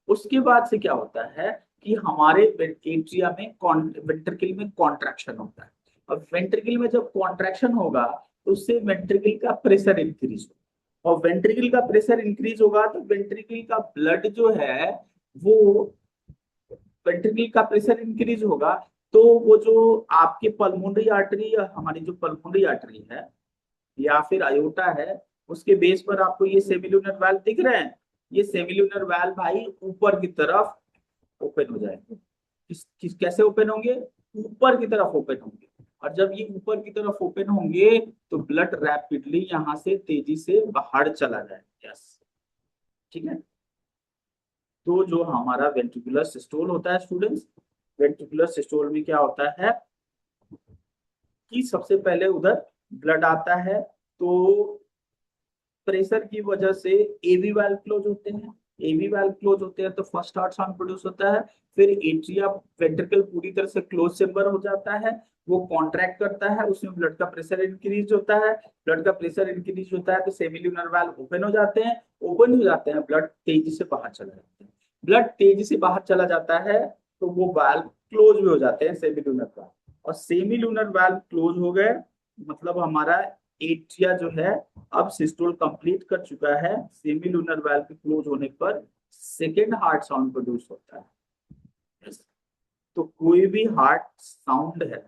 उसके बाद से क्या होता है कि हमारे एट्रिया में वेंट्रिकल में कॉन्ट्रैक्शन होता है, और वेंट्रिकल में जब कॉन्ट्रैक्शन होगा तो उससे वेंट्रिकल का प्रेशर इंक्रीज होगा, और वेंट्रिकल का प्रेशर इंक्रीज होगा तो वेंट्रिकल का ब्लड जो है वो, वेंट्रिकल का प्रेशर इंक्रीज होगा तो वो जो आपके पल्मोनरी आर्टरी, हमारी जो पल्मोनरी आर्टरी है या फिर आयोटा है, उसके बेस पर आपको ये सेमिल्यूनर वाल्व दिख रहे हैं। ये सेमिल्यूनर वाल्व भाई ऊपर की तरफ ओपन हो जाएंगे। कैसे ओपन होंगे? ऊपर की तरफ ओपन होंगे, और जब ये ऊपर की तरफ ओपन होंगे तो ब्लड रैपिडली यहां से तेजी से बाहर चला जाएगा, यस, ठीक है। तो जो हमारा वेंट्रिकुलर सिस्टोल होता है स्टूडेंट्स, वेंट्रिकुलर सिस्टोल में क्या होता है कि सबसे पहले उधर ब्लड आता है, तो प्रेशर की वजह से एवी वाल्व क्लोज होते हैं। एवी वाल्व क्लोज होते हैं तो फर्स्ट हार्ट साउंड प्रोड्यूस होता है। फिर एट्रिया वेंट्रिकल पूरी तरह से क्लोज चेंबर हो जाता है, वो कॉन्ट्रैक्ट करता है, उसमें ब्लड का प्रेशर इंक्रीज होता है। ब्लड का प्रेशर इंक्रीज होता है तो सेमिल्यूनर वाल्व ओपन हो जाते हैं। ओपन हो जाते हैं, ब्लड तेजी से बाहर चला जाता है। ब्लड तेजी से बाहर चला जाता है तो वो वाल्व क्लोज भी हो जाते हैं, सेमिल्यूनर वाल्व। और सेमी लूनर वाल्व क्लोज हो गए, मतलब हमारा एट्रिया जो है अब सिस्टोल कंप्लीट कर चुका है। सेमी लूनर वाल्व के क्लोज होने पर सेकेंड हार्ट साउंड प्रोड्यूस होता है। Yes. तो कोई भी हार्ट साउंड है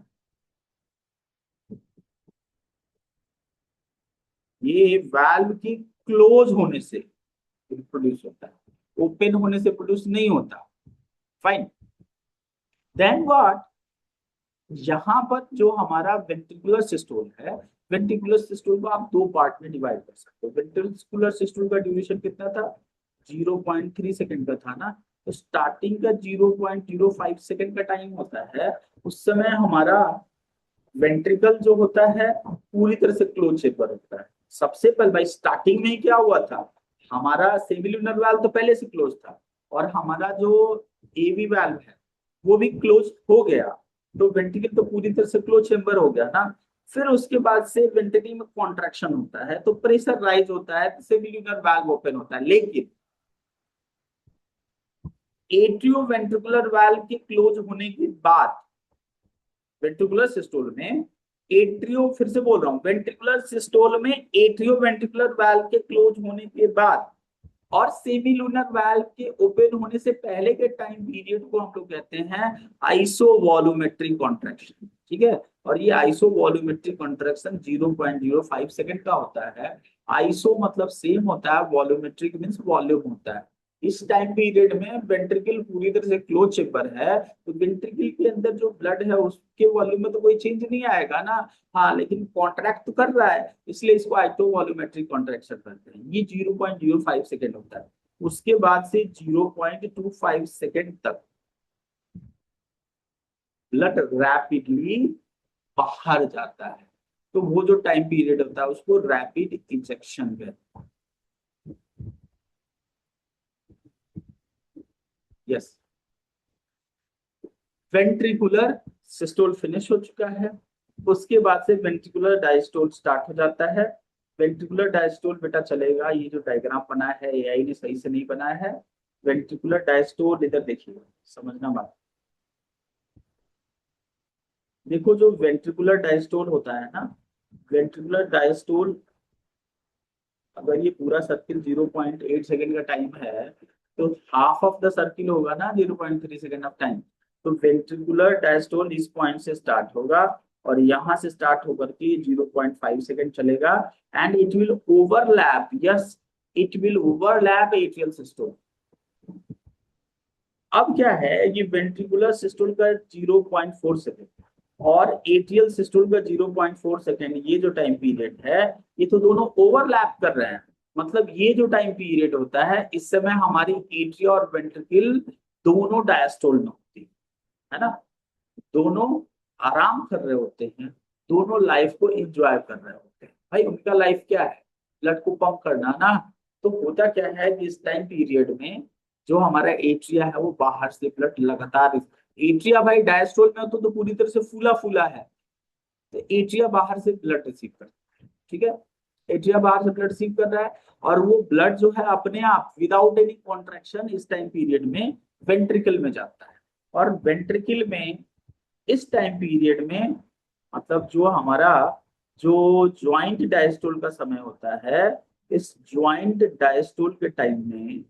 ये वाल्व की क्लोज होने से प्रोड्यूस होता है, ओपन होने से प्रोड्यूस नहीं होता। फाइन। देन व्हाट, यहाँ पर जो हमारा वेंट्रिकुलर सिस्टोल है, वेंट्रिकुलर सिस्टोल को आप दो पार्ट में डिवाइड कर सकते हो। वेंट्रिकुलर सिस्टोल का ड्यूरेशन कितना था, 0.3 सेकंड का था ना। तो स्टार्टिंग का 0.05 सेकंड का टाइम होता है, उस समय हमारा वेंट्रिकल जो होता है पूरी तरह से क्लोज चेम्बर होता है। सबसे पहले भाई स्टार्टिंग में क्या हुआ था, हमारा सेमिलुनर वाल्व तो पहले से क्लोज था और हमारा जो एवी वाल्व है वो भी क्लोज हो गया, तो वेंट्रिकल तो पूरी तरह से क्लोज चेम्बर हो गया ना। फिर उसके बाद से वेंट्रिकल में कॉन्ट्रैक्शन होता है तो प्रेशर राइज होता है, सेमिलुनर वाल्व ओपन होता है। लेकिन एट्रियो वेंट्रिकुलर वाल्व के क्लोज होने के बाद वेंट्रिकुलर सिस्टोल में एट्रियो, फिर से बोल रहा हूं, वेंट्रिकुलर सिस्टोल में एट्रियो वेंट्रिकुलर वाल्व के क्लोज होने के बाद और सेमिलुनर वाल्व के ओपन होने से पहले के टाइम पीरियड को हम लोग कहते हैं आइसोवॉल्यूमेट्रिक कॉन्ट्रैक्शन। ठीक है, और ये आइसोवॉल्यूमेट्रिक कॉन्ट्रैक्शन 0.05 सेकंड का होता है। आइसो मतलब सेम होता है, वॉल्यूमेट्रिक मींस वॉल्यूम होता है। इस टाइम पीरियड में वेंट्रिकल पूरी तरह से क्लोज चेम्बर है, तो वेंट्रिकल के अंदर जो ब्लड है उसके वॉल्यूम में तो कोई चेंज नहीं आएगा ना। हाँ, लेकिन कॉन्ट्रैक्ट तो कर रहा है, इसलिए इसको आइसोवॉल्यूमेट्रिक कॉन्ट्रैक्शन करते हैं। ये 0.05 सेकेंड होता है। उसके बाद से 0.25 सेकेंड तक ब्लड रैपिडली बाहर जाता है, तो वो जो टाइम पीरियड होता है उसको रैपिड इंजेक्शन कहते हैं। यस, वेंट्रिकुलर सिस्टोल फिनिश हो चुका है। उसके बाद से वेंट्रिकुलर डायस्टोल स्टार्ट हो जाता है। वेंट्रिकुलर डायस्टोल बेटा चलेगा, ये जो डायग्राम बना है एआई ने सही से नहीं बनाया है। वेंट्रिकुलर डायस्टोल इधर देखिएगा, समझना बात। देखो जो वेंट्रिकुलर डायस्टोल होता है ना, वेंट्रिकुलर डायस्टोल अगर ये पूरा सर्किल 0.8 सेकेंड का टाइम है तो हाफ ऑफ द सर्किल होगा ना 0.3 सेकेंड ऑफ टाइम। तो वेंट्रिकुलर डायस्टोल इस पॉइंट से स्टार्ट होगा और यहां से स्टार्ट होकर के 0.5 सेकेंड चलेगा and it will overlap, yes it will overlap atrial systole. अब क्या है, ये वेंट्रिकुलर सिस्टोल का 0.4 सेकेंड और एट्रियल सिस्टोल का 0.4 सेकेंड, ये जो टाइम पीरियड है ये तो दोनों ओवरलैप कर रहे हैं। मतलब ये जो टाइम पीरियड होता है इस समय हमारी एट्रिया और वेंट्रिकल दोनों डायस्टोल में होती है ना, दोनों आराम कर रहे होते हैं, दोनों लाइफ को एंजॉय कर रहे होते हैं। भाई उनका लाइफ क्या है, ब्लड को पंप करना ना। तो होता क्या है कि इस टाइम पीरियड में जो हमारा एट्रिया है वो बाहर से ब्लड लगातार, एट्रिया भाई डायस्टोल में तो पूरी तरह से फूला फूला है, तो एट्रिया बाहर से ब्लड रिसीव करता है। ठीक है, एट्रिया बाहर से ब्लड रिसीव कर रहा है और वो ब्लड जो है अपने आप विदाउट एनी कॉन्ट्रैक्शन इस टाइम पीरियड में वेंट्रिकल में जाता है। और वेंट्रिकल में इस टाइम पीरियड में मतलब जो हमारा जो ज्वाइंट डायस्टोल का समय होता है, इस ज्वाइंट डायस्टोल के टाइम में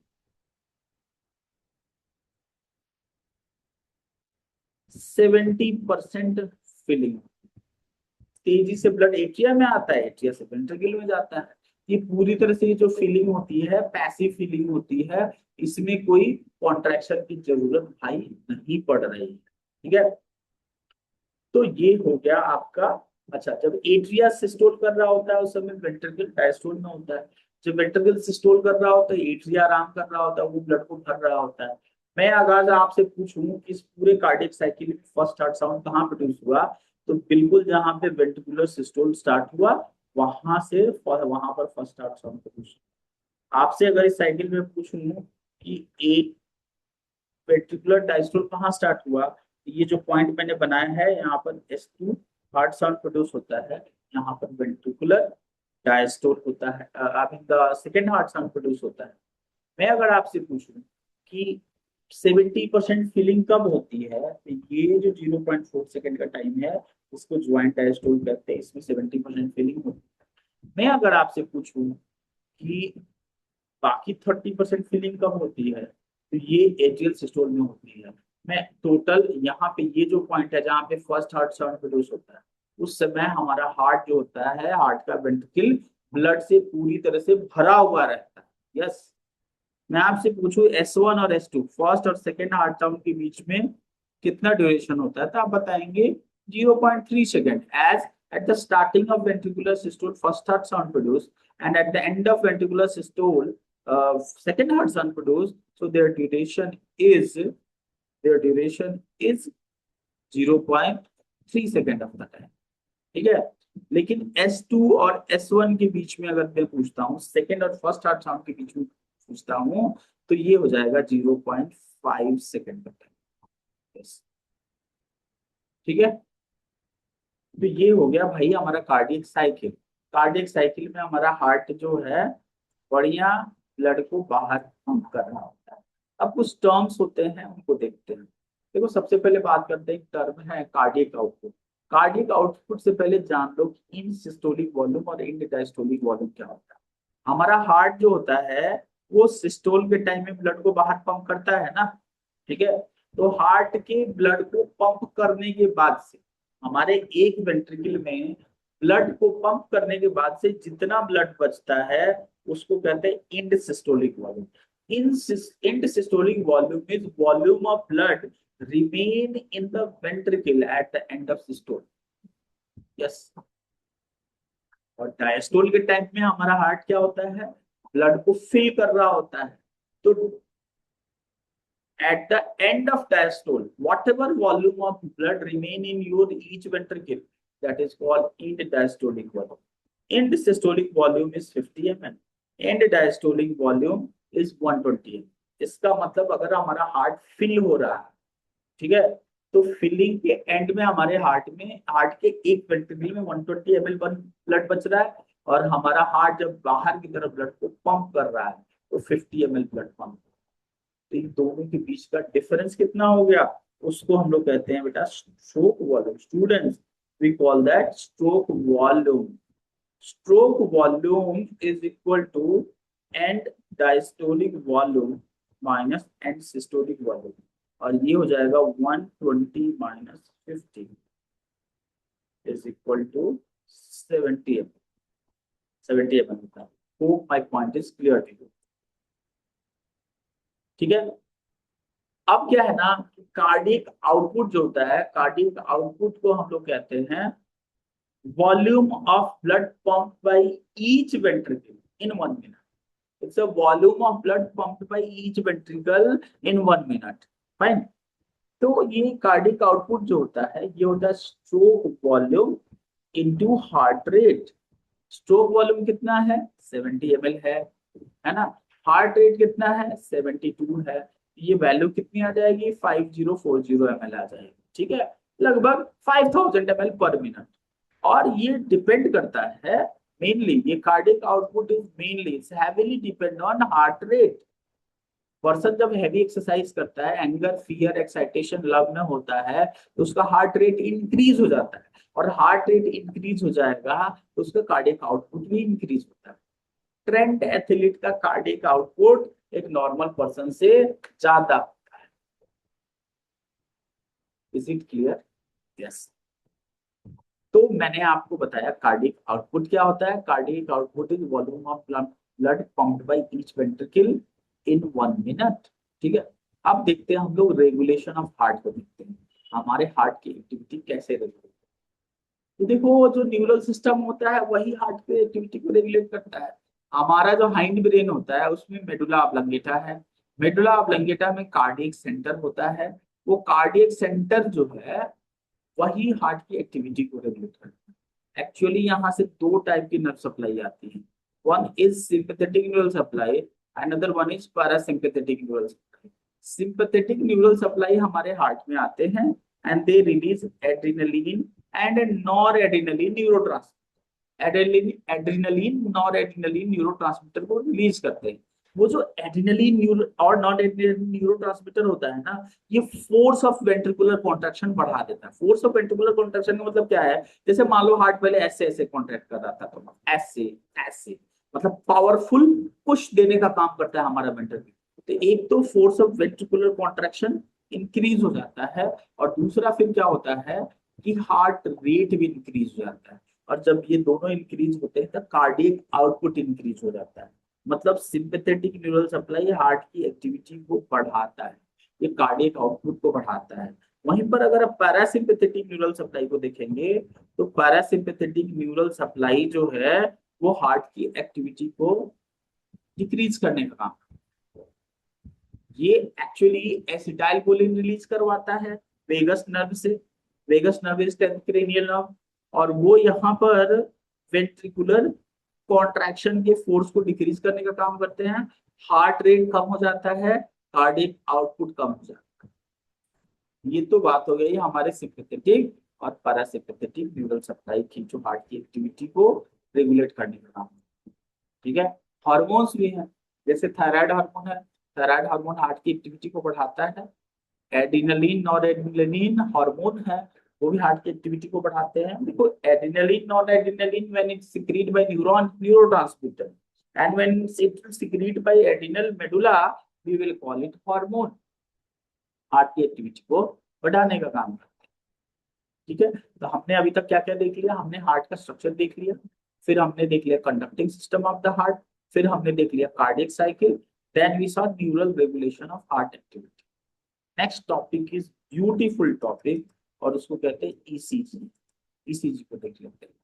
70% फिलिंग, तेजी से ब्लड एट्रिया में आता है, एट्रिया से वेंट्रिकल में जाता है। ये पूरी तरह से जो फीलिंग होती है पैसिव फीलिंग होती है, इसमें कोई कॉन्ट्रैक्शन की जरूरत भाई नहीं पड़ रही है। ठीक है, तो ये हो गया आपका। अच्छा, जब एट्रिया सिस्टोल कर रहा होता है उस समय वेंट्रिकल डायस्टोल में होता है। जब वेंट्रिकल सिस्टोल कर रहा होता है एट्रिया आराम कर रहा होता है, वो ब्लड को भर रहा होता है। मैं अगर आपसे पूछूं कि इस पूरे कार्डियक साइकिल में फर्स्ट हार्ट साउंड कहाँ प्रोड्यूस हुआ, तो बिल्कुल जहां पे वेंट्रिकुलर सिस्टोल स्टार्ट हुआ वहां से वहां पर फर्स्ट हार्ट साउंड प्रोड्यूस। आपसे अगर इस साइकिल में पूछूं कि एक वेंट्रिकुलर डायस्टोल कहाँ स्टार्ट हुआ, ये जो पॉइंट मैंने बनाया है यहाँ पर S2 हार्ट साउंड प्रोड्यूस होता है, यहाँ पर वेंट्रिकुलर डायस्टोल होता है, I mean the second heart sound produce होता है। मैं अगर आपसे पूछूं कि 70% फिलिंग कब होती है? तो ये जो 0.4 सेकेंड का टाइम है इसको ज्वाइंट डायस्टोल कहते हैं, इसमें 70% फिलिंग होती है। मैं अगर आपसे पूछूं कि बाकी 30% फिलिंग कब होती है, तो ये एट्रियल सिस्टोल में होती है। मैं टोटल यहाँ पे ये जो पॉइंट है जहाँ पे फर्स्ट हार्ट साउंड प्रोड्यूस होता है, उस समय हमारा हार्ट जो होता है, हार्ट का वेंट्रिकल ब्लड से पूरी तरह से भरा हुआ रहता है। यस। मैं आपसे पूछूं S1 और S2 फर्स्ट और सेकेंड हार्ट साउंड के बीच में कितना ड्यूरेशन होता है, तो आप बताएंगे 0.3 second. As at the starting of ventricular systole first heart sound produced, and at the end of ventricular systole second heart sound produced, so their duration is 0.3 second of the time. ठीक है। लेकिन S2 और S1 के बीच में अगर मैं पूछता हूँ, सेकेंड और फर्स्ट हार्ट साउंड के बीच में पूछता हूँ, तो ये हो जाएगा 0.5 सेकेंड का टाइम। यस। ठीक है। तो ये हो गया भाई हमारा कार्डियक साइकिल। कार्डियक साइकिल में हमारा हार्ट जो है बढ़िया ब्लड को बाहर पंप कर रहा होता है। अब कुछ टर्म्स होते हैं उनको देखते हैं। देखो सबसे पहले बात करते हैं, टर्म है कार्डियक आउटपुट। कार्डियक आउटपुट से पहले जान लो कि इन सिस्टोलिक वॉल्यूम और इन डायस्टोलिक वॉल्यूम क्या होता है। हमारा हार्ट जो होता है वो सिस्टोल के टाइम में ब्लड को बाहर पंप करता है ना। ठीक है। तो हार्ट के ब्लड को पंप करने के बाद से हमारे एक वेंट्रिकल में ब्लड को पंप करने के बाद से जितना ब्लड बचता है उसको कहते हैं end systolic volume. End systolic volume is volume of blood remain in the ventricle at the end of systole. Yes. और डायस्टोल के टाइम में हमारा हार्ट क्या होता है, ब्लड को फिल कर रहा होता है। तो at the end of diastole, whatever volume of blood remain in your each ventricle, that is called end diastolic volume. End systolic volume is 50 ml. End diastolic volume is 120 ml. इसका मतलब अगर हमारा heart fill हो रहा है, ठीक है, तो फिलिंग के एंड में हमारे हार्ट के एक वेंट्रिकल में 120 ml ब्लड बच रहा है, और हमारा हार्ट जब बाहर की तरफ ब्लड को पंप कर रहा है तो 50 ml ब्लड पंप। तो इन दोनों के बीच का डिफरेंस कितना हो गया, उसको हम लोग कहते हैं बेटा stroke volume. Students, we call that stroke volume. Stroke volume is equal to end diastolic volume minus end systolic volume, और ये हो जाएगा 120 minus 50 is equal to 70 ml। 70 ml होता है। Hope my point is clear to you. ठीक है। अब क्या है ना, कार्डियक आउटपुट जो होता है, कार्डियक आउटपुट को हम लोग कहते हैं volume of blood pump by each ventricle in 1 minute. It's a volume of blood pump by each ventricle in 1 minute. Fine. तो ये कार्डियक आउटपुट जो होता है ये होता है stroke volume into heart rate. Stroke volume कितना है, 70 ml है ना। हार्ट रेट कितना है, 72 है। ये वैल्यू कितनी आ जाएगी, 5040 ml आ जाएगी। ठीक है, लगभग 5000 ml पर मिनट। और ये डिपेंड करता है मेनली, ये cardiac output is mainly heavily depend on heart rate. Person जब हैवी एक्सरसाइज करता है, एंगर, फियर, एक्साइटेशन, लव में होता है, तो उसका हार्ट रेट इंक्रीज हो जाता है, और हार्ट रेट इंक्रीज हो जाएगा तो उसका कार्डियक आउटपुट भी इंक्रीज होता है। ट्रेंड एथलीट का कार्डियक आउटपुट एक नॉर्मल पर्सन से ज्यादा होता है। Is it clear? यस। तो मैंने आपको बताया कार्डियक आउटपुट क्या होता है। Cardiac output is volume of blood pumped by each ventricle in 1 minute. ठीक है। अब देखते हैं हम लोग रेगुलेशन ऑफ हार्ट को देखते हैं, हमारे हार्ट की एक्टिविटी कैसे रेगुलेट। तो देखो जो न्यूरल सिस्टम होता है वही हार्ट की एक्टिविटी को रेगुलेट करता है। हमारा जो हाइंड ब्रेन होता है उसमें मेडुला ऑब्लंगेटा है। मेडुला ऑब्लंगेटा में कार्डियक सेंटर होता है। वो कार्डियक सेंटर जो है वही हार्ट की एक्टिविटी को रेगुलेट करता है। एक्चुअली यहाँ से दो टाइप की नर्व सप्लाई आती है। One is sympathetic neural supply, another one is parasympathetic neural supply. Sympathetic neural supply हमारे हार्ट में आते हैं and they release adrenaline and noradrenaline neurotransmitter. Adrenaline noradrenaline neurotransmitter को रिलीज करते हैं। वो जो एड्रेनलिन न्यूरो और नॉन एड्रेनलिन न्यूरोट्रांसमीटर होता है ना, ये फोर्स ऑफ वेंट्रिकुलर कॉन्ट्रैक्शन बढ़ा देता है। फोर्स ऑफ वेंट्रिकुलर कॉन्ट्रैक्शन का मतलब क्या है, जैसे मान लो हार्ट पहले ऐसे ऐसे कॉन्ट्रैक्ट कर रहा था, तो ऐसे ऐसे, मतलब पावरफुल पुश देने का काम करता है हमारा वेंट्रिकल। तो एक तो force of ventricular contraction increase हो जाता है, और दूसरा फिर क्या होता है कि हार्ट रेट भी इंक्रीज हो जाता है। और जब ये दोनों इंक्रीज होते हैं तो कार्डियक आउटपुट इंक्रीज हो जाता है। मतलब सिंपैथेटिक न्यूरल सप्लाई हार्ट की एक्टिविटी को बढ़ाता है, ये कार्डियक आउटपुट को बढ़ाता है। वहीं पर अगर आप पैरासिम्पैथेटिक न्यूरल सप्लाई को देखेंगे, तो पैरासिम्पैथेटिक न्यूरल सप्लाई जो है वो हार्ट की एक्टिविटी को डिक्रीज करने का काम, ये एक्चुअली एसिटाइलकोलिन रिलीज करवाता है वेगस नर्व से। Vagus nerve is cranial nerve, और वो यहाँ पर वेंट्रिकुलर कॉन्ट्रैक्शन के फोर्स को डिक्रीज करने का काम करते हैं। हार्ट रेट कम हो जाता है, कार्डियक आउटपुट कम हो जाता है। ये तो बात हो गई हमारे सिंपैथेटिक और पैरासिम्पैथेटिक न्यूरल सप्लाई की, जो हार्ट की एक्टिविटी को रेगुलेट करने का काम। ठीक है, हार्मोन्स भी हैं, जैसे थायराइड हार्मोन है। थायराइड हार्मोन हार्ट की एक्टिविटी को बढ़ाता है। एड्रिनलिन और एड्रिनलिन हार्मोन है, वो भी हार्ट की एक्टिविटी को बढ़ाते हैं। देखो, एड्रिनलिन और adrenaline when it secrete by neuron neurotransmitter, and when it secrete by adrenal medulla, we will call it hormone. Heart की एक्टिविटी को बढ़ाने का काम करते हैं। ठीक है, तो हमने अभी तक क्या क्या देख लिया, हमने हार्ट का स्ट्रक्चर देख लिया, फिर हमने देख लिया conducting system of the heart, फिर हमने देख लिया cardiac cycle, then we saw neural regulation of heart activity. Next topic is beautiful topic, और उसको कहते हैं ईसीजी। ईसीजी को देख लेते हैं।